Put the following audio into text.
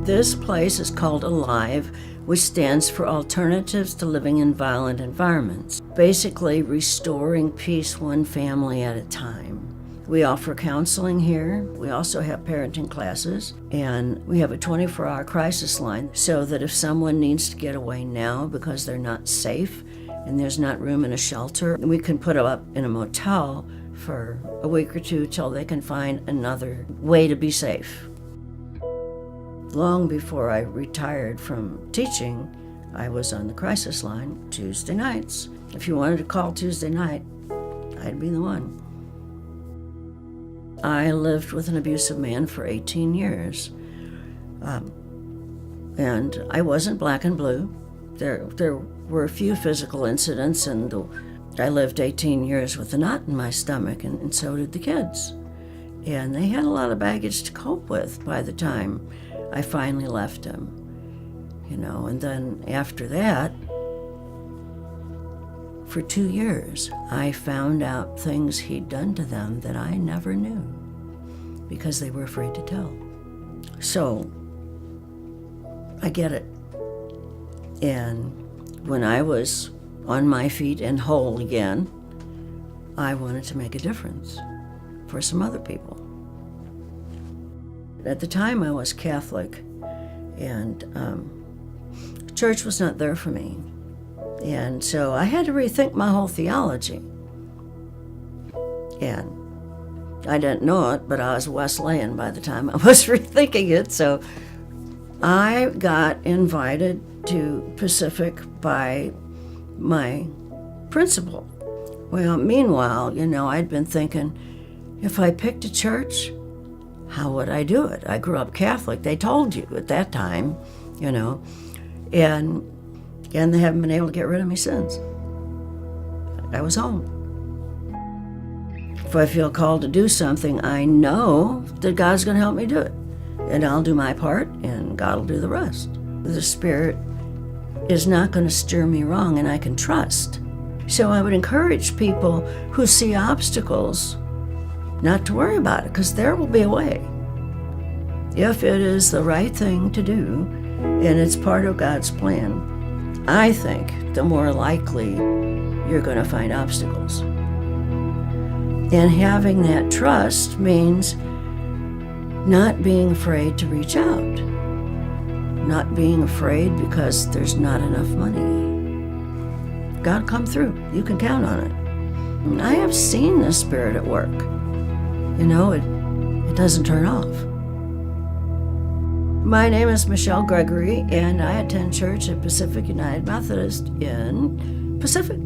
This place is called Alive, which stands for Alternatives to Living in Violent Environments, basically restoring peace one family at a time. We offer counseling here. We also have parenting classes, and we have a 24-hour crisis line so that if someone needs to get away now because they're not safe and there's not room in a shelter, we can put them up in a motel for a week or two till they can find another way to be safe. Long before I retired from teaching, I was on the crisis line Tuesday nights. If you wanted to call Tuesday night, I'd be the one. I lived with an abusive man for 18 years. And I wasn't black and blue. There were a few physical incidents, and I lived 18 years with a knot in my stomach, and so did the kids. And they had a lot of baggage to cope with by the time I finally left him, and then after that, for 2 years, I found out things he'd done to them that I never knew because they were afraid to tell. So, I get it. And when I was on my feet and whole again, I wanted to make a difference for some other people. At the time, I was Catholic, and church was not there for me. And so I had to rethink my whole theology. And I didn't know it, but I was Wesleyan by the time I was rethinking it. So I got invited to Pacific by my principal. Well, meanwhile, I'd been thinking, if I picked a church, how would I do it? I grew up Catholic. They told you at that time, and they haven't been able to get rid of me since. I was home. If I feel called to do something, I know that God's going to help me do it. And I'll do my part, and God will do the rest. The Spirit is not going to steer me wrong, and I can trust. So I would encourage people who see obstacles not to worry about it, because there will be a way. If it is the right thing to do, and it's part of God's plan, I think the more likely you're going to find obstacles. And having that trust means not being afraid to reach out, not being afraid because there's not enough money. God will come through. You can count on it. And I have seen the Spirit at work. It doesn't turn off. My name is Michele Gregory, and I attend church at Pacific United Methodist in Pacific.